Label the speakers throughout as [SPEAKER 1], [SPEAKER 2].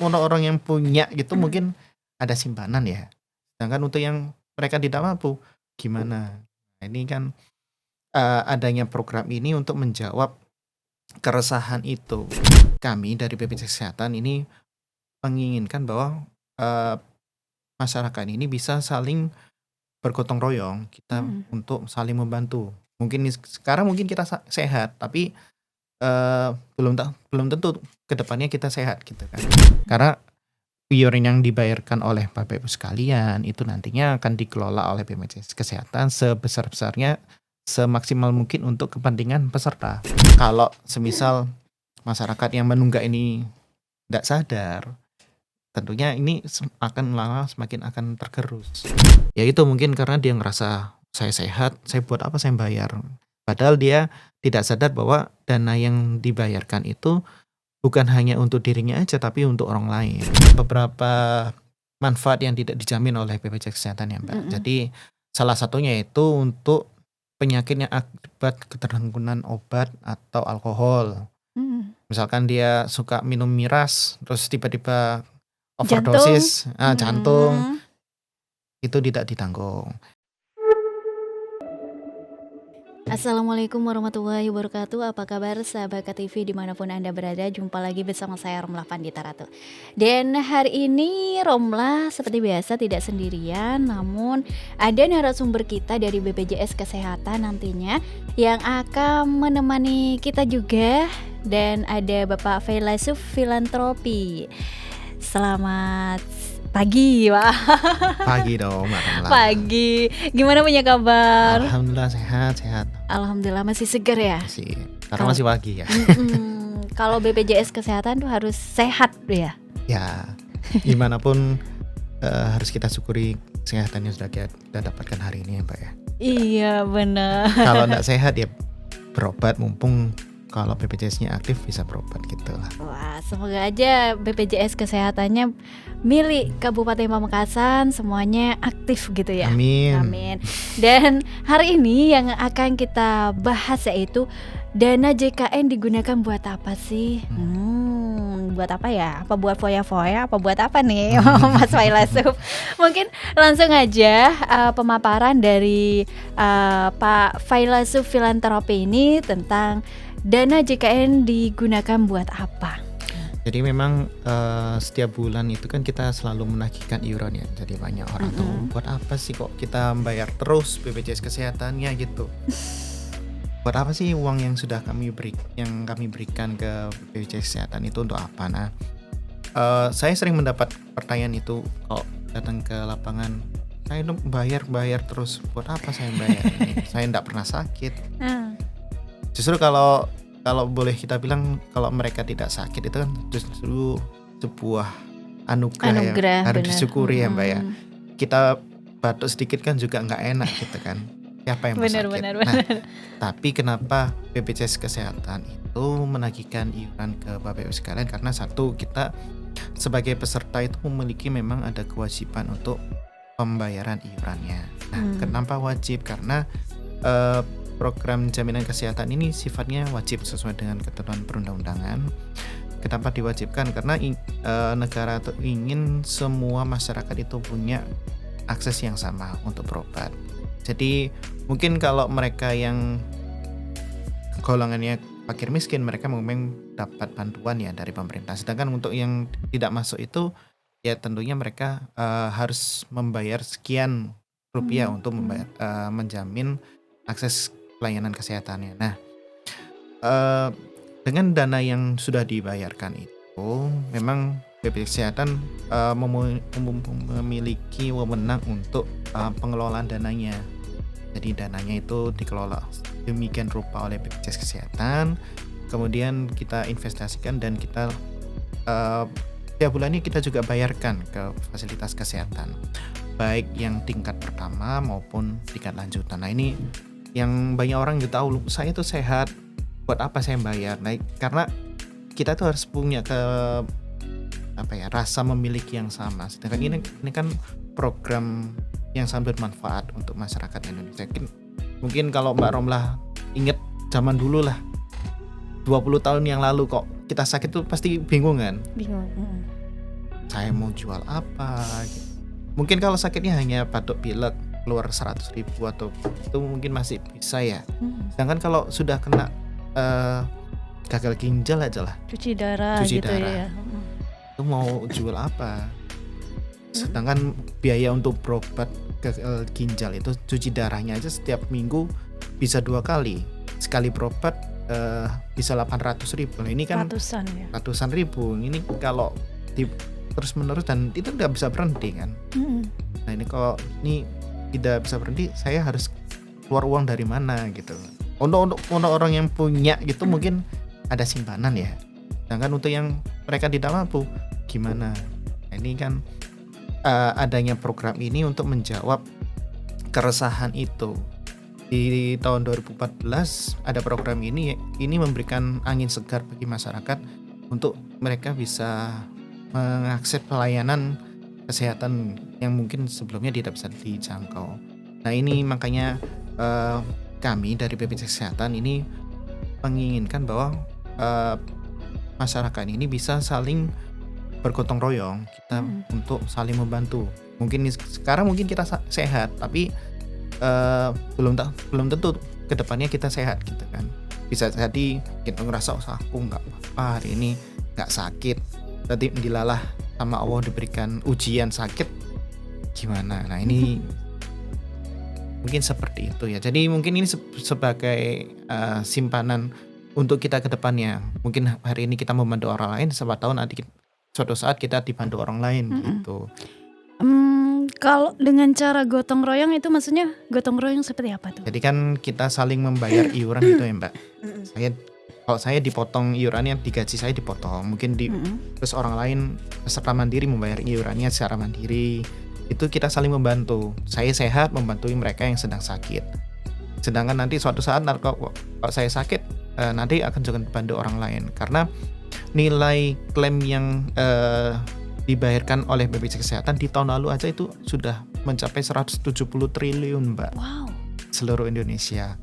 [SPEAKER 1] orang yang punya gitu mungkin ada simpanan ya. Sedangkan untuk yang mereka tidak mampu, gimana? Nah, ini kan adanya program ini untuk menjawab keresahan itu. Kami dari BPJS Kesehatan ini menginginkan bahwa masyarakat ini bisa saling bergotong royong, kita untuk saling membantu. Mungkin sekarang mungkin kita sehat, tapi belum tentu kedepannya kita sehat gitu kan. Karena iuran yang dibayarkan oleh Bapak Ibu sekalian itu nantinya akan dikelola oleh BPJS Kesehatan sebesar-besarnya, semaksimal mungkin untuk kepentingan peserta. Kalau semisal masyarakat yang menunggak ini tidak sadar, tentunya ini akan lama semakin akan tergerus. Ya itu mungkin karena dia ngerasa saya sehat, saya buat apa saya bayar. Padahal dia tidak sadar bahwa dana yang dibayarkan itu bukan hanya untuk dirinya aja, tapi untuk orang lain. Beberapa manfaat yang tidak dijamin oleh BPJS Kesehatan ya Mbak. Jadi salah satunya itu untuk penyakit yang akibat ketergantungan obat atau alkohol. Misalkan dia suka minum miras, terus tiba-tiba overdosis, jantung, itu tidak ditanggung.
[SPEAKER 2] Assalamualaikum warahmatullahi wabarakatuh. Apa kabar sahabat KTV dimanapun Anda berada? Jumpa lagi bersama saya Romlah Pandita Ratu. Dan hari ini Romlah seperti biasa tidak sendirian, namun ada narasumber kita dari BPJS Kesehatan nantinya yang akan menemani kita juga. Dan ada Bapak Failasuf Filantropi. Selamat pagi, Pak.
[SPEAKER 1] Pagi dong, Mbak.
[SPEAKER 2] Pagi. Gimana punya kabar?
[SPEAKER 1] Alhamdulillah sehat.
[SPEAKER 2] Alhamdulillah masih segar ya?
[SPEAKER 1] Masih. Karena masih pagi ya.
[SPEAKER 2] Kalau BPJS Kesehatan tuh harus sehat ya?
[SPEAKER 1] Ya, gimana pun harus kita syukuri kesehatan yang sudah kita dapatkan hari ini ya Mbak ya.
[SPEAKER 2] Iya benar.
[SPEAKER 1] Kalau enggak sehat ya berobat, mumpung kalau BPJS-nya aktif bisa berobat gitu lah.
[SPEAKER 2] Wah, semoga aja BPJS Kesehatannya milik Kabupaten Pamekasan semuanya aktif gitu ya.
[SPEAKER 1] Amin.
[SPEAKER 2] Dan hari ini yang akan kita bahas yaitu dana JKN digunakan buat apa sih? Buat apa ya? Apa buat foya-foya? Apa buat apa nih Mas Failasuf? Mungkin langsung aja pemaparan dari Pak Failasuf Filantropi ini tentang dana JKN digunakan buat apa?
[SPEAKER 1] Jadi memang setiap bulan itu kan kita selalu menagihkan iuran ya. Jadi banyak orang tuh buat apa sih kok kita bayar terus BPJS Kesehatannya gitu. Buat apa sih uang yang sudah kami berikan ke BPJS Kesehatan itu untuk apa? Nah, saya sering mendapat pertanyaan itu kok datang ke lapangan. Saya bayar terus, buat apa saya bayar ini? Saya tidak pernah sakit. Justru kalau boleh kita bilang kalau mereka tidak sakit itu kan justru sebuah anugerah ya, harus disyukuri ya Mbak ya. Kita batuk sedikit kan juga nggak enak gitu kan. Siapa yang mau sakit?
[SPEAKER 2] Benar.
[SPEAKER 1] Nah, tapi kenapa BPJS Kesehatan itu menagihkan iuran ke Bapak Ibu sekalian? Karena satu, kita sebagai peserta itu memiliki memang ada kewajiban untuk pembayaran iurannya. Nah, kenapa wajib? Karena program jaminan kesehatan ini sifatnya wajib sesuai dengan ketentuan perundang-undangan. Kenapa diwajibkan? Karena negara itu ingin semua masyarakat itu punya akses yang sama untuk berobat. Jadi mungkin kalau mereka yang golongannya fakir miskin, mereka memang dapat bantuan ya dari pemerintah. Sedangkan untuk yang tidak masuk itu ya tentunya mereka harus membayar sekian rupiah untuk menjamin akses pelayanan kesehatannya. Nah, dengan dana yang sudah dibayarkan itu, memang BPJS Kesehatan memiliki wewenang untuk pengelolaan dananya. Jadi dananya itu dikelola demikian rupa oleh BPJS Kesehatan. Kemudian kita investasikan dan kita tiap bulannya kita juga bayarkan ke fasilitas kesehatan, baik yang tingkat pertama maupun tingkat lanjutan. Nah ini yang banyak orang juga tahu, saya tuh sehat, buat apa saya bayar? Nah, karena kita tuh harus punya rasa memiliki yang sama. Sedangkan ini kan program yang sangat bermanfaat untuk masyarakat Indonesia. Mungkin kalau Mbak Romlah ingat zaman dulu lah, 20 tahun yang lalu kok kita sakit tuh pasti bingung kan?
[SPEAKER 2] Bingung.
[SPEAKER 1] saya mau jual apa gitu. Mungkin kalau sakitnya hanya batuk pilek keluar 100.000 atau itu mungkin masih bisa ya. Sedangkan kalau sudah kena gagal ginjal aja lah,
[SPEAKER 2] Cuci darah
[SPEAKER 1] cuci
[SPEAKER 2] gitu
[SPEAKER 1] darah,
[SPEAKER 2] ya.
[SPEAKER 1] itu mau jual apa? Sedangkan biaya untuk berobat gagal ginjal itu cuci darahnya aja setiap minggu bisa 2 kali. Sekali berobat bisa 800.000. Nah ini kan
[SPEAKER 2] Ratusan ya.
[SPEAKER 1] ratusan ribu. Ini kalau terus menerus dan itu nggak bisa berhenti kan. Nah ini kalau ini tidak bisa berhenti, saya harus keluar uang dari mana gitu. Untuk orang yang punya gitu mungkin ada simpanan ya. Sedangkan untuk yang mereka tidak mampu gimana? Nah, ini kan adanya program ini untuk menjawab keresahan itu. Di tahun 2014 ada program ini memberikan angin segar bagi masyarakat untuk mereka bisa mengakses pelayanan kesehatan yang mungkin sebelumnya tidak bisa dijangkau. Nah ini makanya kami dari BPJS Kesehatan ini menginginkan bahwa masyarakat ini bisa saling bergotong royong kita untuk saling membantu. Mungkin sekarang mungkin kita sehat, tapi belum tentu kedepannya kita sehat gitu kan. Bisa jadi kita ngerasa aku nggak apa hari ini nggak sakit, nanti dilalah sama Allah diberikan ujian sakit gimana. Nah ini mungkin seperti itu ya. Jadi mungkin ini sebagai simpanan untuk kita kedepannya. Mungkin hari ini kita membantu orang lain, siapa tahu nanti suatu saat kita dibantu orang lain gitu.
[SPEAKER 2] Kalau dengan cara gotong royong itu maksudnya gotong royong seperti apa tuh?
[SPEAKER 1] Jadi kan kita saling membayar iuran gitu ya Mbak. Kalau saya dipotong iurannya di gaji saya dipotong, mungkin terus orang lain peserta mandiri membayar iurannya secara mandiri. Itu kita saling membantu. Saya sehat membantu mereka yang sedang sakit. Sedangkan nanti suatu saat kalau saya sakit nanti akan juga bantu orang lain karena nilai klaim yang dibayarkan oleh BPJS Kesehatan di tahun lalu aja itu sudah mencapai 170 triliun Mbak.
[SPEAKER 2] Wow.
[SPEAKER 1] Seluruh Indonesia.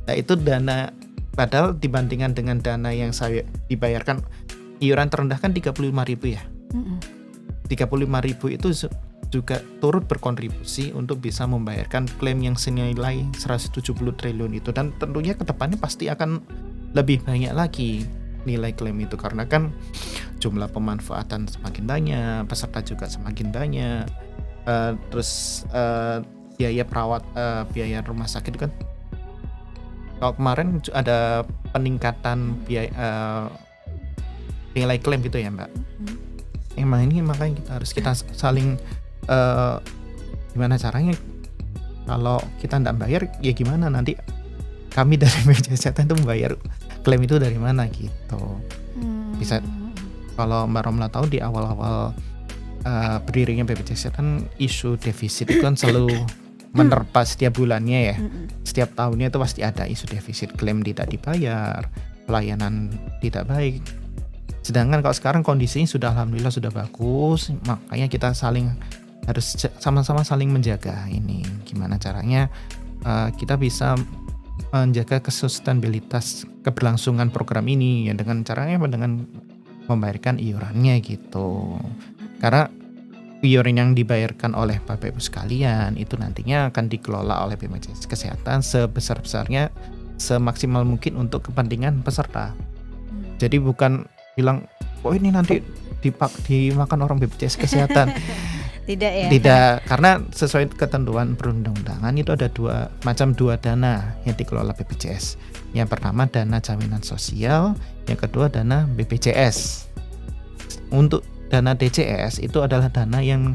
[SPEAKER 1] Nah itu dana, padahal dibandingkan dengan dana yang saya dibayarkan iuran terendah kan 35.000 ya. 35.000 itu juga turut berkontribusi untuk bisa membayarkan klaim yang senilai 170 triliun itu. Dan tentunya ke depannya pasti akan lebih banyak lagi nilai klaim itu karena kan jumlah pemanfaatan semakin banyak, peserta juga semakin banyak, terus biaya biaya rumah sakit kan kalau kemarin ada peningkatan biaya nilai klaim gitu ya Mbak. Emang ini makanya kita saling gimana caranya kalau kita nggak bayar ya gimana nanti kami dari BPJS Kesehatan itu membayar klaim itu dari mana gitu. Bisa kalau Mbak Romla tahu di awal-awal berdirinya BPJS Kesehatan isu defisit itu kan selalu menerpa setiap bulannya ya. Setiap tahunnya itu pasti ada isu defisit, klaim tidak dibayar, pelayanan tidak baik. Sedangkan kalau sekarang kondisinya sudah alhamdulillah sudah bagus, makanya kita harus sama-sama saling menjaga ini. Gimana caranya kita bisa menjaga kesustenabilitas keberlangsungan program ini ya dengan caranya dengan membayarkan iurannya gitu. Karena iuran yang dibayarkan oleh Bapak Ibu sekalian itu nantinya akan dikelola oleh BPJS Kesehatan sebesar-besarnya semaksimal mungkin untuk kepentingan peserta. Jadi bukan bilang oh ini nanti dimakan orang BPJS Kesehatan.
[SPEAKER 2] Tidak ya?
[SPEAKER 1] Tidak, karena sesuai ketentuan perundang-undangan itu ada dua dana yang dikelola BPJS. Yang pertama dana jaminan sosial, yang kedua dana BPJS. Untuk dana DJS itu adalah dana yang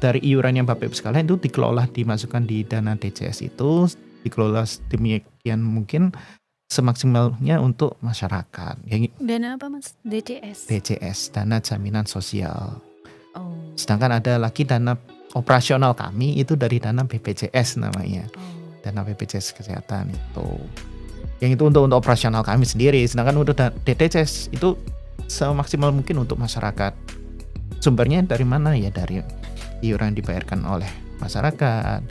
[SPEAKER 1] dari iuran yang Bapak Ibu sekalian itu dikelola dimasukkan di dana DJS itu dikelola demikian mungkin semaksimalnya untuk masyarakat.
[SPEAKER 2] Dana apa Mas? DJS?
[SPEAKER 1] DJS, dana jaminan sosial.
[SPEAKER 2] Oh.
[SPEAKER 1] Sedangkan ada lagi dana operasional kami itu dari dana BPJS namanya. Dana BPJS Kesehatan itu. Yang itu untuk operasional kami sendiri. Sedangkan untuk DJS itu semaksimal mungkin untuk masyarakat. Sumbernya dari mana ya? Dari iuran dibayarkan oleh masyarakat,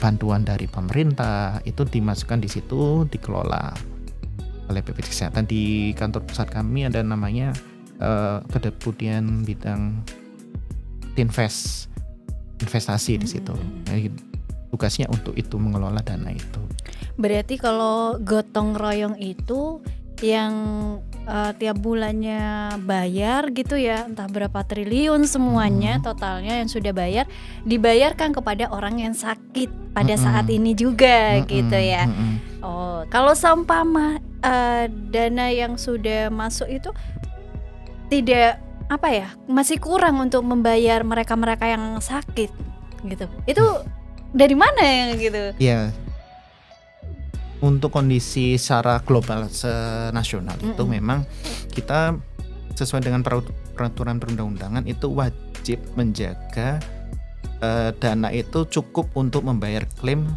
[SPEAKER 1] bantuan dari pemerintah itu dimasukkan di situ, dikelola oleh BPJS Kesehatan. Di kantor pusat kami ada namanya kedeputian bidang investasi di situ. Jadi, tugasnya untuk itu mengelola dana itu.
[SPEAKER 2] Berarti kalau gotong royong itu yang tiap bulannya bayar gitu ya, entah berapa triliun semuanya totalnya yang sudah bayar, dibayarkan kepada orang yang sakit pada saat ini juga gitu ya. Oh, kalau seumpama dana yang sudah masuk itu tidak masih kurang untuk membayar mereka-mereka yang sakit gitu. Itu dari mana yang gitu?
[SPEAKER 1] Ya, untuk kondisi secara global nasional itu memang kita sesuai dengan peraturan perundang-undangan itu wajib menjaga dana itu cukup untuk membayar klaim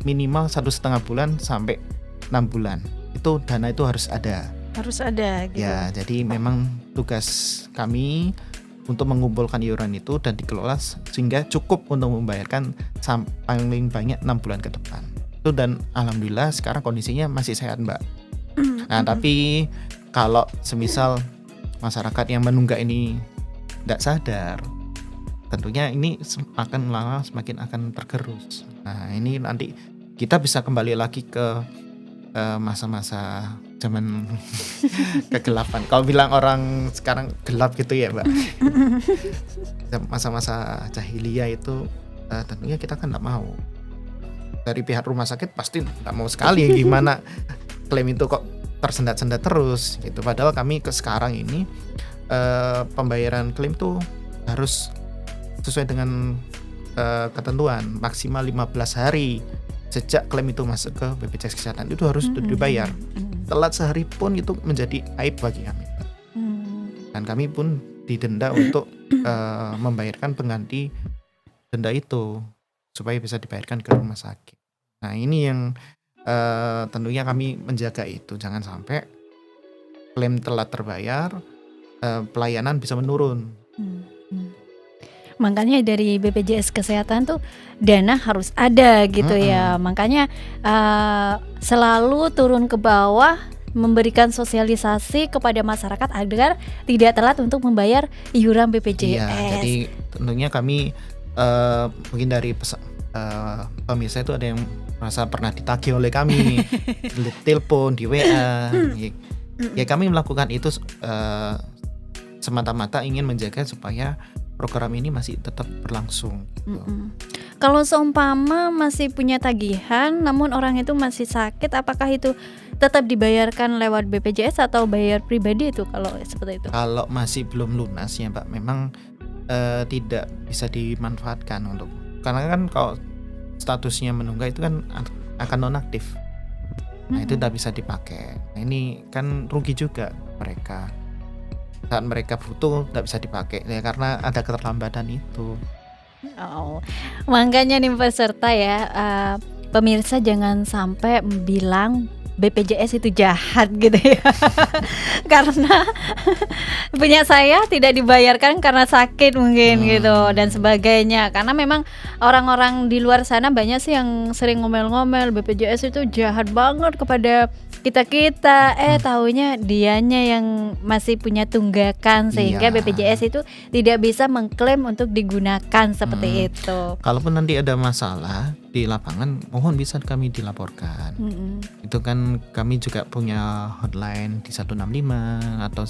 [SPEAKER 1] minimal 1,5 bulan sampai 6 bulan. Itu dana itu harus ada.
[SPEAKER 2] Harus ada gitu.
[SPEAKER 1] Ya, jadi memang tugas kami untuk mengumpulkan iuran itu dan dikelola sehingga cukup untuk membayarkan paling banyak 6 bulan ke depan. Itu, dan alhamdulillah sekarang kondisinya masih sehat, Mbak. Nah, tapi kalau semisal masyarakat yang menunggak ini tidak sadar, tentunya ini akan lama semakin akan tergerus. Nah, ini nanti kita bisa kembali lagi ke masa-masa zaman kegelapan. Kalau bilang orang sekarang gelap gitu ya, Mbak. Masa-masa jahiliyah itu tentunya kita kan tidak mau. Dari pihak rumah sakit pasti tidak mau sekali gimana klaim itu kok tersendat-sendat terus gitu. Padahal kami sekarang ini pembayaran klaim tuh harus sesuai dengan ketentuan maksimal 15 hari sejak klaim itu masuk ke BPJS Kesehatan, itu harus dibayar. Telat sehari pun itu menjadi aib bagi kami. Dan kami pun didenda untuk membayarkan pengganti denda itu supaya bisa dibayarkan ke rumah sakit. Nah, ini yang tentunya kami menjaga itu, jangan sampai klaim telat terbayar, pelayanan bisa menurun.
[SPEAKER 2] Makanya dari BPJS Kesehatan tuh dana harus ada gitu ya. Makanya selalu turun ke bawah memberikan sosialisasi kepada masyarakat agar tidak telat untuk membayar iuran BPJS.
[SPEAKER 1] Iya, jadi tentunya kami mungkin dari pemirsa itu ada yang merasa pernah ditagih oleh kami, di telepon, di WA. Ya kami melakukan itu semata-mata ingin menjaga supaya program ini masih tetap berlangsung. Gitu.
[SPEAKER 2] Kalau seumpama masih punya tagihan, namun orang itu masih sakit, apakah itu tetap dibayarkan lewat BPJS atau bayar pribadi itu kalau seperti itu?
[SPEAKER 1] Kalau masih belum lunas ya, Mbak, memang tidak bisa dimanfaatkan untuk, karena kan kalau statusnya menunggak itu kan akan nonaktif. Nah, itu tidak bisa dipakai. Nah, ini kan rugi juga mereka. Saat mereka butuh tidak bisa dipakai ya karena ada keterlambatan itu.
[SPEAKER 2] Oh, makanya nih peserta ya, pemirsa jangan sampai bilang BPJS itu jahat gitu ya. Karena punya saya tidak dibayarkan karena sakit mungkin gitu dan sebagainya. Karena memang orang-orang di luar sana banyak sih yang sering ngomel-ngomel BPJS itu jahat banget kepada kita-kita. Taunya dianya yang masih punya tunggakan sehingga BPJS itu tidak bisa mengklaim untuk digunakan seperti itu.
[SPEAKER 1] Kalaupun nanti ada masalah di lapangan, mohon bisa kami dilaporkan. Itu kan kami juga punya hotline di 165 atau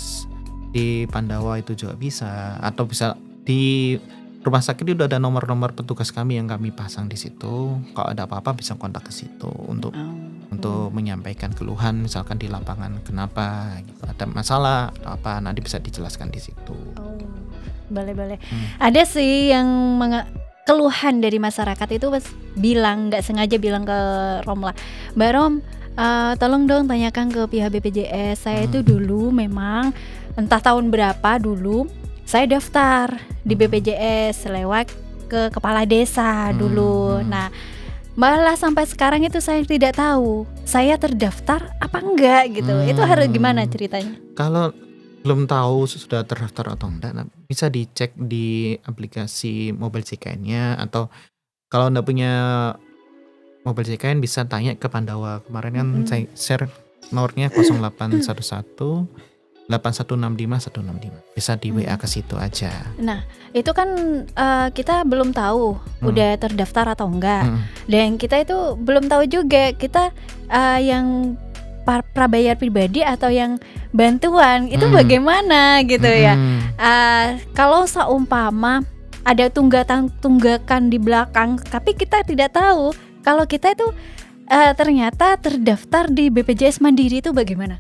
[SPEAKER 1] di Pandawa itu juga bisa, atau bisa di rumah sakit itu ada nomor-nomor petugas kami yang kami pasang di situ. Kalau ada apa-apa bisa kontak ke situ untuk menyampaikan keluhan misalkan di lapangan kenapa gitu, ada masalah atau apa, nanti bisa dijelaskan di situ.
[SPEAKER 2] Boleh. Ada sih yang keluhan dari masyarakat itu nggak sengaja bilang ke Romla, Mbak Rom, tolong dong tanyakan ke pihak BPJS. Saya itu dulu memang entah tahun berapa dulu saya daftar di BPJS lewat ke kepala desa dulu. Nah, malah sampai sekarang itu saya tidak tahu saya terdaftar apa enggak gitu. Itu harus gimana ceritanya?
[SPEAKER 1] Kalau belum tahu sudah terdaftar atau enggak, bisa dicek di aplikasi mobile JKN-nya, atau kalau enggak punya mobile JKN bisa tanya ke Pandawa. Kemarin kan saya share nomornya 0811 8165 165. Bisa di WA ke situ aja.
[SPEAKER 2] Nah, itu kan kita belum tahu udah terdaftar atau enggak. Dan kita itu belum tahu juga kita yang prabayar pribadi atau yang bantuan itu bagaimana gitu ya. Kalau seumpama ada tunggakan di belakang, tapi kita tidak tahu kalau kita itu ternyata terdaftar di BPJS Mandiri itu bagaimana?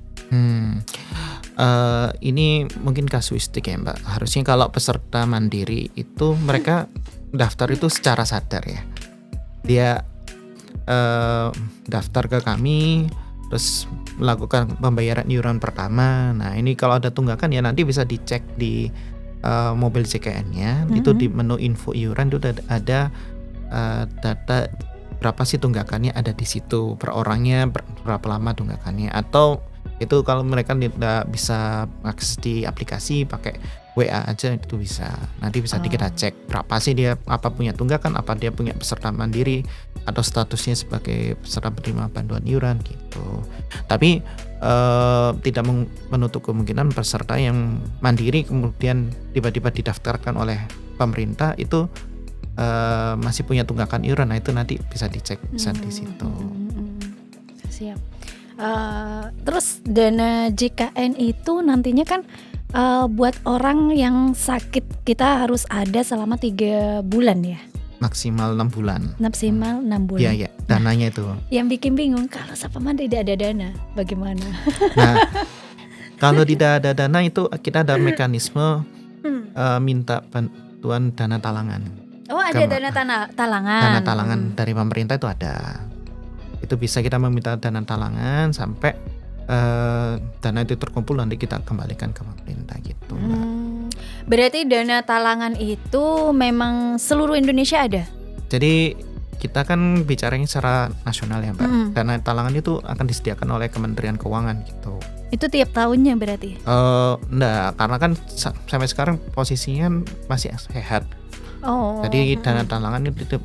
[SPEAKER 1] Ini mungkin kasuistik ya Mbak. Harusnya kalau peserta mandiri itu mereka daftar itu secara sadar ya. Dia daftar ke kami, terus melakukan pembayaran iuran pertama. Nah ini kalau ada tunggakan ya nanti bisa dicek di mobil CKN-nya. Itu di menu info iuran itu ada data berapa sih tunggakannya ada di situ, per orangnya berapa lama tunggakannya. Atau itu kalau mereka tidak bisa akses di aplikasi pakai WA aja itu bisa. Nanti bisa kita cek berapa sih dia, apa punya tunggakan, apa dia punya peserta mandiri atau statusnya sebagai peserta penerima bantuan iuran gitu. Tapi tidak menutup kemungkinan peserta yang mandiri kemudian tiba-tiba didaftarkan oleh pemerintah itu masih punya tunggakan iuran. Nah itu nanti bisa dicek bisa di situ.
[SPEAKER 2] Siap. Terus dana JKN itu nantinya kan buat orang yang sakit kita harus ada selama 3 bulan ya?
[SPEAKER 1] Maksimal 6 bulan.
[SPEAKER 2] Maksimal 6 bulan.
[SPEAKER 1] Iya, dananya itu.
[SPEAKER 2] Yang bikin bingung kalau Sapama tidak ada dana, bagaimana?
[SPEAKER 1] Nah, kalau tidak ada dana itu kita ada mekanisme minta bantuan dana talangan.
[SPEAKER 2] Oh, ada dana talangan.
[SPEAKER 1] Dana talangan dari pemerintah itu ada. Itu bisa kita meminta dana talangan sampai dana itu terkumpul nanti kita kembalikan ke pemerintah gitu.
[SPEAKER 2] Berarti dana talangan itu memang seluruh Indonesia ada? Jadi
[SPEAKER 1] kita kan bicaranya secara nasional ya Mbak. Dana talangan itu akan disediakan oleh Kementerian Keuangan gitu.
[SPEAKER 2] Itu tiap tahunnya berarti?
[SPEAKER 1] Enggak, karena kan sampai sekarang posisinya masih sehat. Jadi dana talangan itu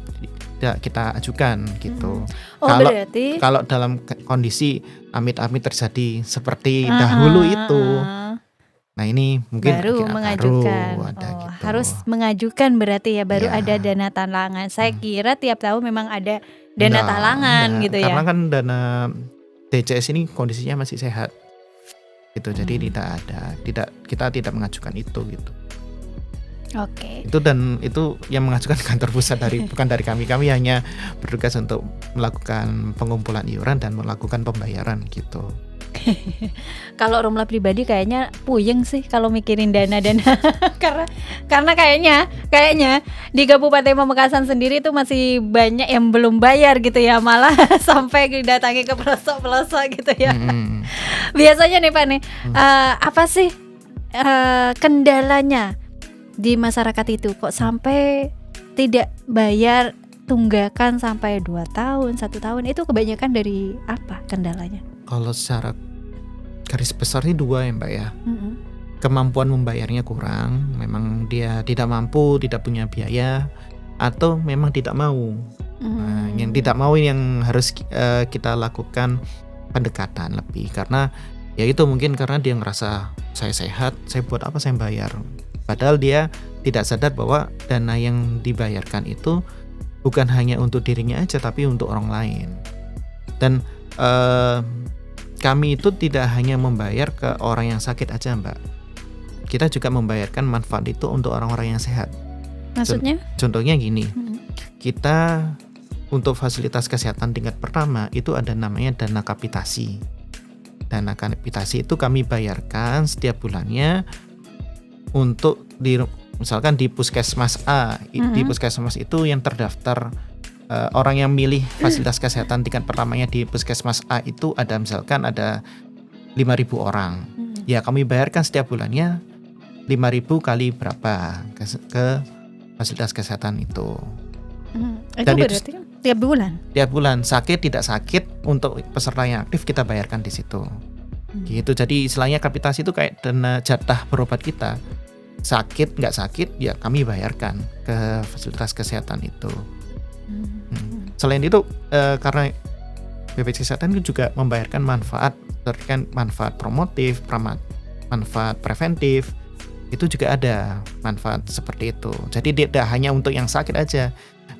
[SPEAKER 1] tidak kita ajukan gitu.
[SPEAKER 2] Berarti
[SPEAKER 1] kalau dalam kondisi amit-amit terjadi seperti dahulu itu, nah ini mungkin
[SPEAKER 2] baru mengajukan.
[SPEAKER 1] Ada gitu.
[SPEAKER 2] Harus mengajukan berarti ya baru ada dana talangan. Saya kira tiap tahun memang ada dana talangan gitu ya.
[SPEAKER 1] Karena kan dana DCS ini kondisinya masih sehat, gitu. Jadi kita tidak mengajukan itu gitu.
[SPEAKER 2] Oke.
[SPEAKER 1] Itu yang mengajukan kantor pusat bukan dari kami. Kami hanya bertugas untuk melakukan pengumpulan iuran dan melakukan pembayaran gitu.
[SPEAKER 2] Kalau Romla pribadi kayaknya puyeng sih kalau mikirin dana-dana karena kayaknya di Kabupaten Pamekasan sendiri itu masih banyak yang belum bayar gitu ya, malah sampai didatangi ke pelosok-pelosok gitu ya. Biasanya nih Pak nih, apa sih kendalanya di masyarakat itu kok sampai tidak bayar tunggakan sampai 2 tahun, 1 tahun, itu kebanyakan dari apa kendalanya?
[SPEAKER 1] Kalau secara garis besarnya 2 ya Mbak ya. Kemampuan membayarnya kurang, memang dia tidak mampu, tidak punya biaya, atau memang tidak mau. Nah, yang tidak mau yang harus kita lakukan pendekatan lebih, karena ya itu mungkin karena dia ngerasa saya sehat, saya buat apa saya bayar. Padahal dia tidak sadar bahwa dana yang dibayarkan itu bukan hanya untuk dirinya aja, tapi untuk orang lain. Dan kami itu tidak hanya membayar ke orang yang sakit aja Mbak. Kita juga membayarkan manfaat itu untuk orang-orang yang sehat.
[SPEAKER 2] Maksudnya?
[SPEAKER 1] Contohnya gini, kita untuk fasilitas kesehatan tingkat pertama itu ada namanya dana kapitasi. Dana kapitasi itu kami bayarkan setiap bulannya untuk misalkan di Puskesmas A, di Puskesmas itu yang terdaftar orang yang milih fasilitas kesehatan tingkat pertamanya di Puskesmas A itu ada misalkan ada 5.000 orang. Ya kami bayarkan setiap bulannya 5.000 kali berapa ke fasilitas kesehatan itu.
[SPEAKER 2] Itu berarti kan tiap bulan? Tiap
[SPEAKER 1] bulan, sakit tidak sakit untuk peserta yang aktif kita bayarkan di situ. Gitu. Jadi istilahnya kapitasi itu kayak dana jatah berobat kita. Sakit nggak sakit ya kami bayarkan ke fasilitas kesehatan itu. Selain itu karena BPJS Kesehatan itu juga membayarkan manfaat promotif, manfaat preventif, itu juga ada manfaat seperti itu. Jadi tidak hanya untuk yang sakit aja,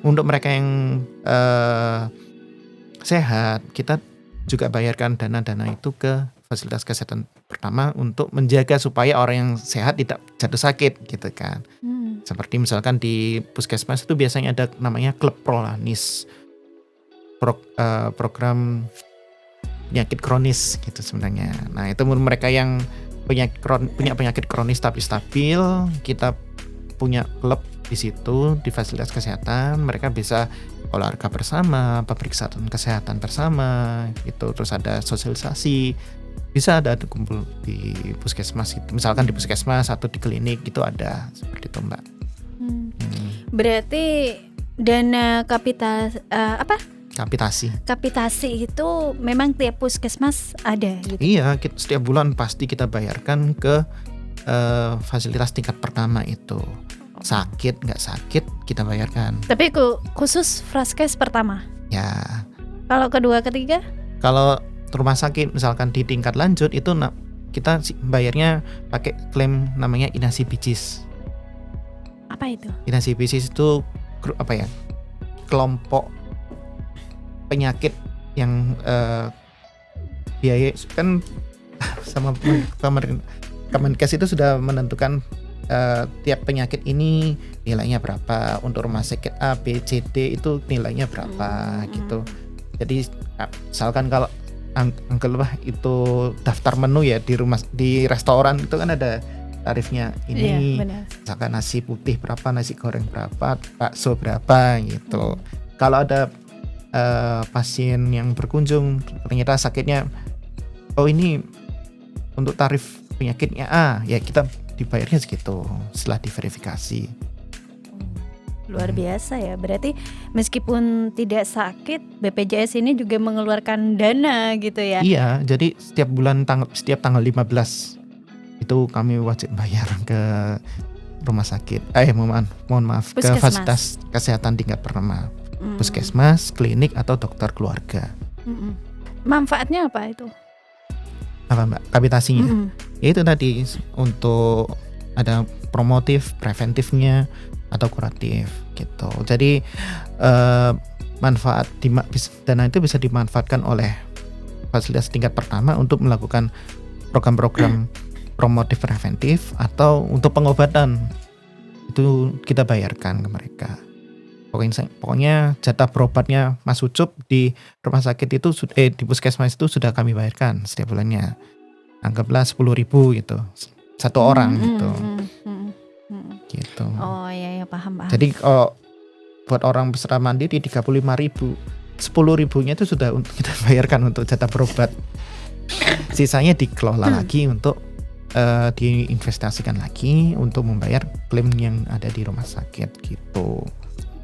[SPEAKER 1] untuk mereka yang sehat, kita juga bayarkan dana-dana itu ke fasilitas kesehatan pertama untuk menjaga supaya orang yang sehat tidak jatuh sakit gitu kan. Seperti misalkan di puskesmas itu biasanya ada namanya klub Prolanis, program penyakit kronis gitu sebenarnya. Nah itu mereka yang punya penyakit kronis tapi stabil, kita punya klub di situ di fasilitas kesehatan, mereka bisa olahraga bersama, pemeriksaan kesehatan bersama gitu, terus ada sosialisasi, bisa ada kumpul di puskesmas itu, misalkan di puskesmas atau di klinik gitu ada seperti itu Mbak.
[SPEAKER 2] Berarti dana kapitasi itu memang tiap puskesmas ada gitu.
[SPEAKER 1] Iya, setiap bulan pasti kita bayarkan ke fasilitas tingkat pertama itu. Sakit nggak sakit kita bayarkan.
[SPEAKER 2] Tapi khusus Fraskes pertama.
[SPEAKER 1] Ya.
[SPEAKER 2] Kalau kedua, ketiga?
[SPEAKER 1] Kalau rumah sakit misalkan di tingkat lanjut itu kita bayarnya pakai klaim namanya inasibijis.
[SPEAKER 2] Apa itu?
[SPEAKER 1] Inasibijis itu kelompok penyakit yang biaya kan sama Kemenkes itu sudah menentukan tiap penyakit ini nilainya berapa, untuk rumah sakit A, B, C, D itu nilainya berapa gitu. Jadi misalkan kalau anggaplah itu daftar menu ya di restoran itu kan ada tarifnya ini.
[SPEAKER 2] Iya, benar.
[SPEAKER 1] Misalkan nasi putih berapa, nasi goreng berapa, bakso berapa gitu. Kalau ada pasien yang berkunjung ternyata sakitnya ini untuk tarif penyakitnya A, ya kita dibayarnya segitu setelah diverifikasi.
[SPEAKER 2] Luar biasa ya. Berarti meskipun tidak sakit, BPJS ini juga mengeluarkan dana gitu ya.
[SPEAKER 1] Iya, jadi setiap bulan setiap tanggal 15 itu kami wajib bayar ke rumah sakit. Mohon maaf, ke fasilitas kesehatan tingkat pertama. Puskesmas, klinik atau dokter keluarga.
[SPEAKER 2] Manfaatnya apa itu?
[SPEAKER 1] Apa Mbak? Kapitasinya? Ya itu tadi untuk ada promotif, preventifnya atau kuratif gitu. Jadi manfaat dana itu bisa dimanfaatkan oleh fasilitas tingkat pertama untuk melakukan program-program promotif preventif atau untuk pengobatan. Itu kita bayarkan ke mereka. Pokoknya jatah berobatnya Mas Ucup di rumah sakit itu di puskesmas itu sudah kami bayarkan setiap bulannya. Anggaplah 10.000 gitu satu orang gitu. Gitu.
[SPEAKER 2] Oh iya paham.
[SPEAKER 1] Jadi kalau buat orang peserta mandiri 35.000, 10.000-nya itu sudah kita bayarkan untuk jatah berobat. Sisanya dikelola lagi untuk diinvestasikan lagi untuk membayar klaim yang ada di rumah sakit gitu.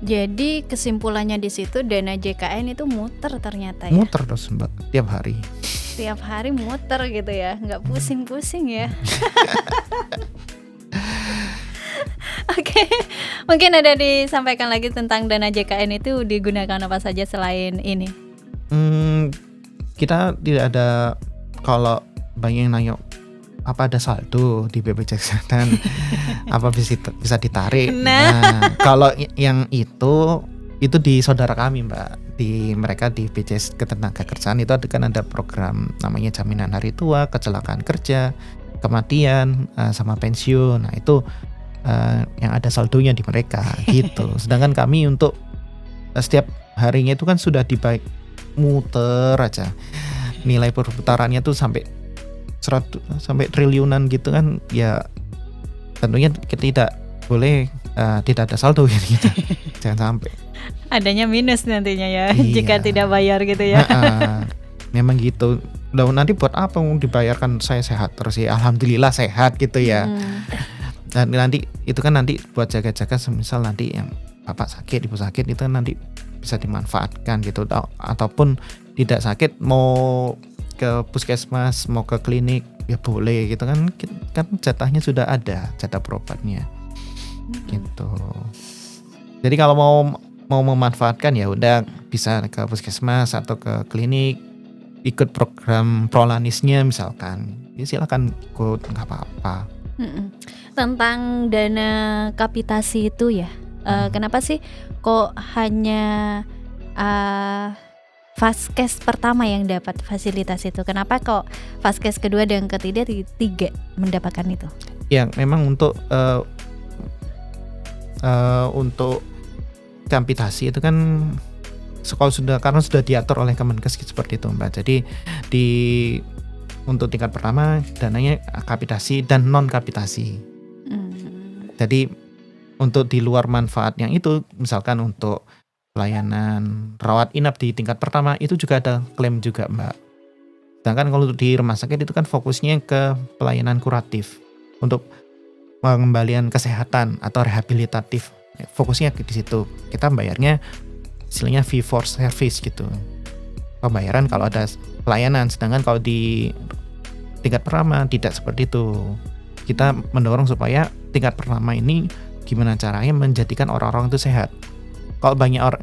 [SPEAKER 2] Jadi kesimpulannya di situ dana JKN itu muter ternyata ya.
[SPEAKER 1] Muter terus Mbak, tiap hari.
[SPEAKER 2] Tiap hari muter gitu ya, nggak pusing-pusing ya. Oke, mungkin ada disampaikan lagi tentang dana JKN itu digunakan apa saja selain ini?
[SPEAKER 1] Kita tidak ada, kalau banyak yang nanya apa ada saldo di BPJS Kesehatan, apa bisa ditarik. Nah, kalau yang itu di saudara kami Mbak, mereka di BPJS Ketenagakerjaan itu kan ada program namanya jaminan hari tua, kecelakaan kerja, kematian, sama pensiun. Nah itu yang ada saldonya di mereka gitu. Sedangkan kami untuk setiap harinya itu kan sudah muter aja, nilai perputarannya tuh sampai triliunan gitu kan ya. Tentunya kita tidak boleh tidak ada saldo gitu. Jangan sampai
[SPEAKER 2] adanya minus nantinya ya. Iya. Jika tidak bayar gitu ya.
[SPEAKER 1] Memang gitu. Loh, nanti buat apa mau dibayarkan, saya sehat terus ya, alhamdulillah sehat gitu ya. Dan nanti itu kan nanti buat jaga-jaga, semisal nanti yang bapak sakit, ibu sakit itu kan nanti bisa dimanfaatkan gitu. Ataupun tidak sakit mau ke puskesmas, mau ke klinik ya boleh gitu kan jatahnya sudah ada, jatah berobatnya gitu. Jadi kalau mau memanfaatkan ya udah bisa ke puskesmas atau ke klinik, ikut program Prolanisnya misalkan ya silakan ikut, nggak apa-apa.
[SPEAKER 2] Mhm. Tentang dana kapitasi itu ya, kenapa sih kok hanya, eee, Vaskes pertama yang dapat fasilitas itu? Kenapa kok Vaskes kedua dan ketiga tidak mendapatkan itu?
[SPEAKER 1] Ya memang untuk kapitasi itu kan karena sudah diatur oleh Kemenkes seperti itu Mbak. Jadi untuk tingkat pertama dananya kapitasi dan non kapitasi. Jadi untuk di luar manfaatnya itu, misalkan untuk pelayanan rawat inap di tingkat pertama itu juga ada klaim juga Mbak. Sedangkan kalau di rumah sakit itu kan fokusnya ke pelayanan kuratif untuk pengembalian kesehatan atau rehabilitatif. Fokusnya di situ. Kita bayarnya istilahnya fee for service gitu. Pembayaran kalau ada pelayanan, sedangkan kalau di tingkat pertama tidak seperti itu. Kita mendorong supaya tingkat pertama ini gimana caranya menjadikan orang-orang itu sehat. Kalau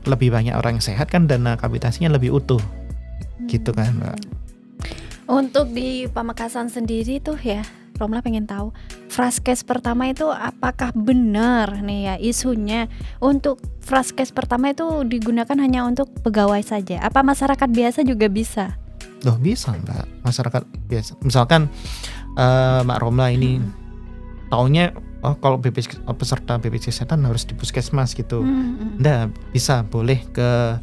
[SPEAKER 1] lebih banyak orang yang sehat kan dana kapitasinya lebih utuh. Gitu kan Mbak.
[SPEAKER 2] Untuk di Pamekasan sendiri tuh ya, Romla pengen tahu Vaskes pertama itu apakah benar nih ya isunya untuk Vaskes pertama itu digunakan hanya untuk pegawai saja? Apa masyarakat biasa juga bisa?
[SPEAKER 1] Loh bisa Mbak, masyarakat biasa. Misalkan Mbak Romla ini taunya kalau peserta BPJS Kesehatan harus di puskesmas gitu. Nggak, bisa boleh ke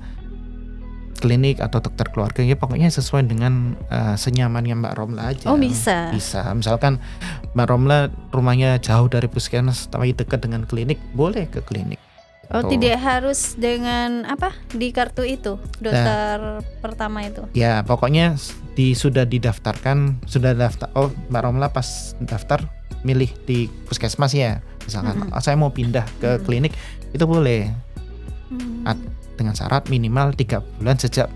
[SPEAKER 1] klinik atau dokter keluarga, ya pokoknya sesuai dengan senyamannya Mbak Romla aja.
[SPEAKER 2] Oh bisa.
[SPEAKER 1] Bisa. Misalkan Mbak Romla rumahnya jauh dari puskesmas tapi dekat dengan klinik, boleh ke klinik.
[SPEAKER 2] Oh tidak harus dengan di kartu itu dokter pertama itu.
[SPEAKER 1] Ya pokoknya sudah daftar. Mbak Romla pas daftar milih di puskesmas ya. Misalkan saya mau pindah ke klinik, itu boleh. Dengan syarat minimal 3 bulan sejak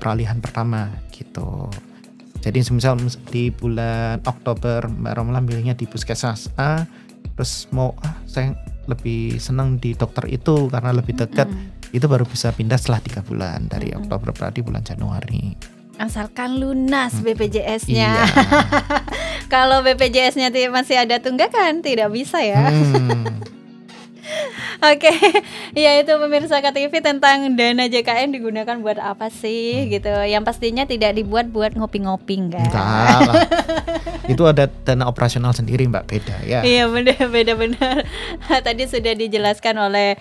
[SPEAKER 1] peralihan pertama gitu. Jadi misal di bulan Oktober Mbak Romla milihnya di puskesmas A, terus saya lebih senang di dokter itu karena lebih dekat, itu baru bisa pindah setelah 3 bulan dari Oktober, berarti bulan Januari.
[SPEAKER 2] Asalkan lunas BPJS-nya.
[SPEAKER 1] Iya.
[SPEAKER 2] Kalau BPJS-nya masih ada tunggakan tidak bisa ya. Oke, ya itu pemirsa KTV tentang dana JKN digunakan buat apa sih gitu. Yang pastinya tidak dibuat buat ngopi-ngopi kan.
[SPEAKER 1] Enggak lah. Itu ada dana operasional sendiri Mbak, beda ya. Iya
[SPEAKER 2] benar. Tadi sudah dijelaskan oleh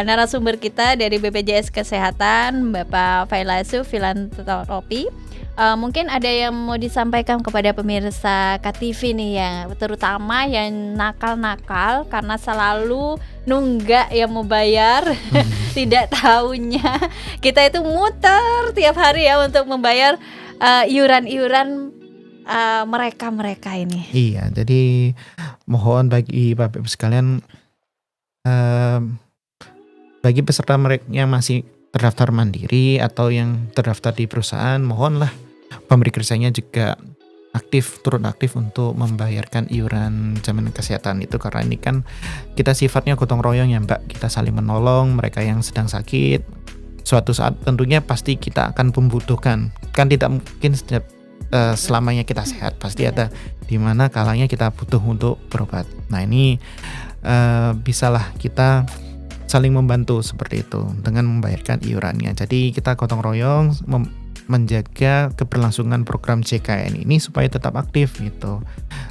[SPEAKER 2] narasumber kita dari BPJS Kesehatan, Bapak Failasu Filantropi. Mungkin ada yang mau disampaikan kepada pemirsa KTV nih ya, terutama yang nakal-nakal karena selalu nunggak yang mau bayar, tidak tahunya kita itu muter tiap hari ya untuk membayar iuran-iuran mereka ini. Iya,
[SPEAKER 1] jadi mohon bagi Bapak Ibu sekalian, bagi peserta mereka yang masih terdaftar mandiri atau yang terdaftar di perusahaan, mohonlah pemberi kerjanya juga turut aktif untuk membayarkan iuran jaminan kesehatan itu, karena ini kan kita sifatnya gotong royong ya Mbak, kita saling menolong mereka yang sedang sakit. Suatu saat tentunya pasti kita akan membutuhkan, kan tidak mungkin selamanya kita sehat, pasti ada dimana kalanya kita butuh untuk berobat. Nah ini bisalah kita saling membantu seperti itu dengan membayarkan iurannya. Jadi kita gotong royong menjaga keberlangsungan program JKN ini supaya tetap aktif gitu,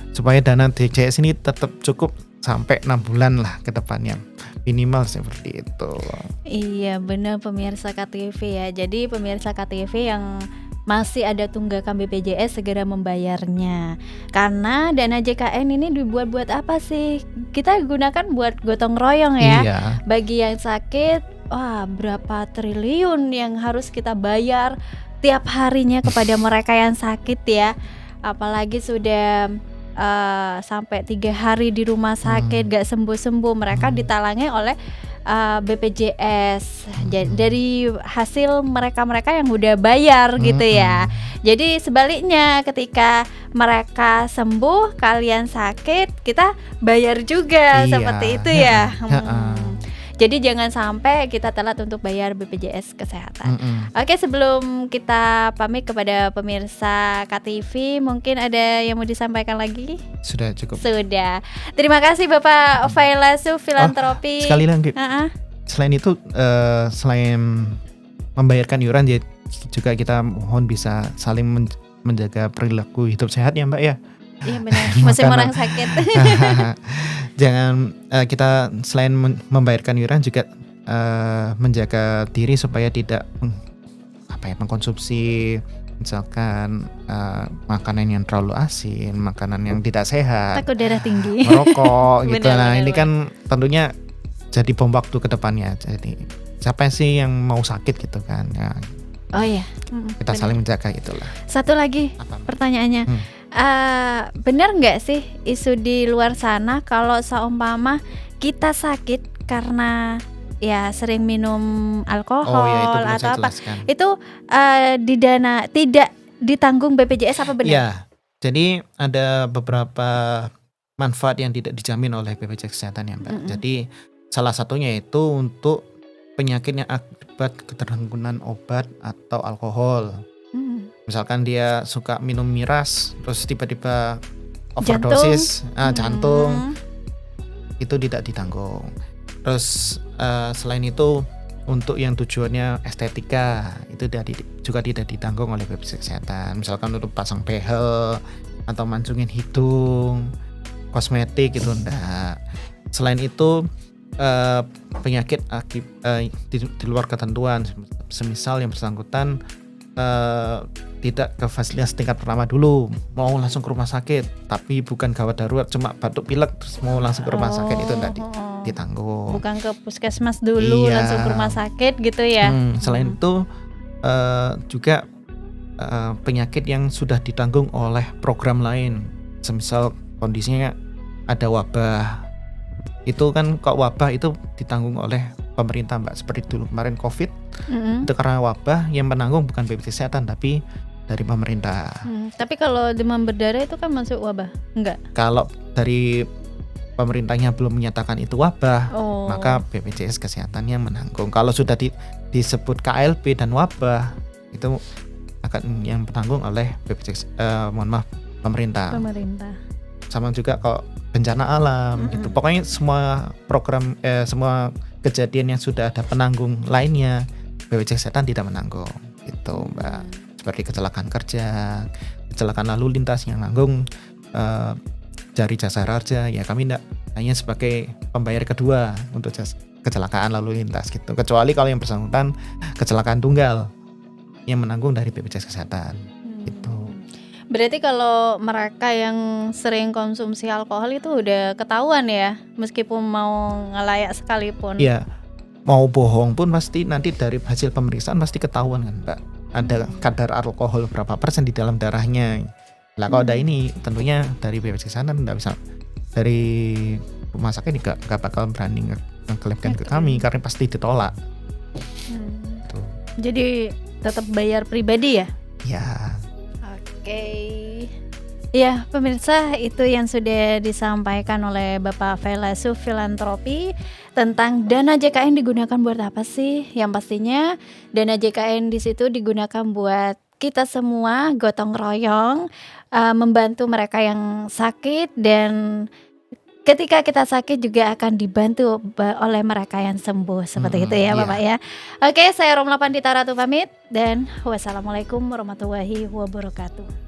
[SPEAKER 1] supaya dana DJS ini tetap cukup sampai 6 bulan lah ke depannya, minimal seperti itu.
[SPEAKER 2] Iya benar pemirsa KTV ya. Jadi pemirsa KTV yang masih ada tunggakan BPJS segera membayarnya, karena dana JKN ini dibuat buat apa sih? Kita gunakan buat gotong royong ya. Iya. Bagi yang sakit, berapa triliun yang harus kita bayar tiap harinya kepada mereka yang sakit ya. Apalagi sudah sampai 3 hari di rumah sakit gak sembuh-sembuh, mereka ditalangi oleh BPJS dari hasil mereka yang udah bayar gitu ya. Jadi sebaliknya, ketika mereka sembuh, kalian sakit, kita bayar juga. Iya. Seperti itu ya. Jadi jangan sampai kita telat untuk bayar BPJS Kesehatan.
[SPEAKER 1] Mm-mm.
[SPEAKER 2] Oke, sebelum kita pamit kepada pemirsa KTV, mungkin ada yang mau disampaikan lagi?
[SPEAKER 1] Sudah cukup.
[SPEAKER 2] Sudah. Terima kasih Bapak Failasu Filantropi.
[SPEAKER 1] Sekali lagi,
[SPEAKER 2] Ha-ha.
[SPEAKER 1] selain itu selain membayarkan iuran ya juga kita mohon bisa saling menjaga perilaku hidup sehat ya Mbak ya.
[SPEAKER 2] Iya benar. Musim
[SPEAKER 1] Makanan.
[SPEAKER 2] orang sakit.
[SPEAKER 1] Jangan kita selain membayarkan iuran juga menjaga diri supaya tidak mengkonsumsi misalkan makanan yang terlalu asin, makanan yang tidak sehat,
[SPEAKER 2] Takut darah tinggi.
[SPEAKER 1] merokok gitu.
[SPEAKER 2] Benar,
[SPEAKER 1] Nah
[SPEAKER 2] benar,
[SPEAKER 1] ini kan tentunya jadi bom waktu ke depannya. Jadi siapa sih yang mau sakit gitu kan? Ya,
[SPEAKER 2] Oh iya.
[SPEAKER 1] kita
[SPEAKER 2] Benar.
[SPEAKER 1] saling menjaga itulah.
[SPEAKER 2] Satu lagi
[SPEAKER 1] Apa?
[SPEAKER 2] pertanyaannya. Benar nggak sih isu di luar sana kalau seumpama kita sakit karena ya sering minum alkohol
[SPEAKER 1] Oh ya itu belum
[SPEAKER 2] atau
[SPEAKER 1] saya
[SPEAKER 2] apa,
[SPEAKER 1] jelaskan.
[SPEAKER 2] itu tidak ditanggung BPJS apa benar?
[SPEAKER 1] Ya, jadi ada beberapa manfaat yang tidak dijamin oleh BPJS Kesehatan ya Mbak.
[SPEAKER 2] Mm-mm.
[SPEAKER 1] Jadi salah satunya itu untuk penyakit yang akibat ketergantungan obat atau alkohol.
[SPEAKER 2] Hmm.
[SPEAKER 1] Misalkan dia suka minum miras, terus tiba-tiba overdosis, jantung,
[SPEAKER 2] Hmm.
[SPEAKER 1] itu tidak ditanggung. Terus selain itu untuk yang tujuannya estetika itu juga tidak ditanggung oleh BPJS Kesehatan. Misalkan untuk pasang behel atau mancungin hidung, kosmetik itu enggak. Selain itu penyakit di luar ketentuan, semisal yang bersangkutan tidak ke fasilitas tingkat pertama dulu, mau langsung ke rumah sakit, tapi bukan gawat darurat, cuma batuk pilek terus mau langsung ke rumah sakit itu enggak ditanggung.
[SPEAKER 2] Bukan ke puskesmas dulu
[SPEAKER 1] Iya.
[SPEAKER 2] langsung ke rumah sakit gitu ya.
[SPEAKER 1] Selain itu juga penyakit yang sudah ditanggung oleh program lain, semisal kondisinya ada wabah, itu kan kok wabah itu ditanggung oleh pemerintah Mbak, seperti dulu kemarin COVID.
[SPEAKER 2] Mm-mm.
[SPEAKER 1] Itu karena wabah yang menanggung bukan BPJS Kesehatan tapi dari pemerintah.
[SPEAKER 2] Tapi kalau demam berdarah itu kan masuk wabah? Enggak.
[SPEAKER 1] Kalau dari pemerintahnya belum menyatakan itu wabah,
[SPEAKER 2] Oh.
[SPEAKER 1] maka BPJS Kesehatan yang menanggung. Kalau sudah disebut KLB dan wabah, itu akan yang ditanggung oleh BPJS pemerintah.
[SPEAKER 2] Pemerintah.
[SPEAKER 1] Sama juga kalau bencana alam gitu. Pokoknya semua program semua kejadian yang sudah ada penanggung lainnya, BPJS Kesehatan tidak menanggung gitu Mbak. Seperti kecelakaan kerja, kecelakaan lalu lintas yang nanggung dari jasa raja, ya kami tidak, hanya sebagai pembayar kedua untuk kecelakaan lalu lintas gitu. Kecuali kalau yang bersangkutan kecelakaan tunggal yang menanggung dari BPJS Kesehatan gitu.
[SPEAKER 2] Berarti kalau mereka yang sering konsumsi alkohol itu udah ketahuan ya, meskipun mau ngelayak sekalipun.
[SPEAKER 1] Iya, mau bohong pun pasti nanti dari hasil pemeriksaan pasti ketahuan kan Mbak. Ada kadar alkohol berapa persen di dalam darahnya. Lah kalau ada ini tentunya dari BPJS Kesehatan nggak bisa, dari rumah sakit nggak bakal berani ngeklaimkan ke kami karena pasti ditolak. Tuh.
[SPEAKER 2] Jadi tetap bayar pribadi ya?
[SPEAKER 1] Ya.
[SPEAKER 2] Oke. Ya, pemirsa, itu yang sudah disampaikan oleh Bapak Failasu Filantropi tentang dana JKN digunakan buat apa sih? Yang pastinya dana JKN di situ digunakan buat kita semua gotong royong, membantu mereka yang sakit, dan ketika kita sakit juga akan dibantu oleh mereka yang sembuh. Seperti itu ya Bapak ya. Oke, saya Romla Pandita Ratu pamit dan wassalamualaikum warahmatullahi wabarakatuh.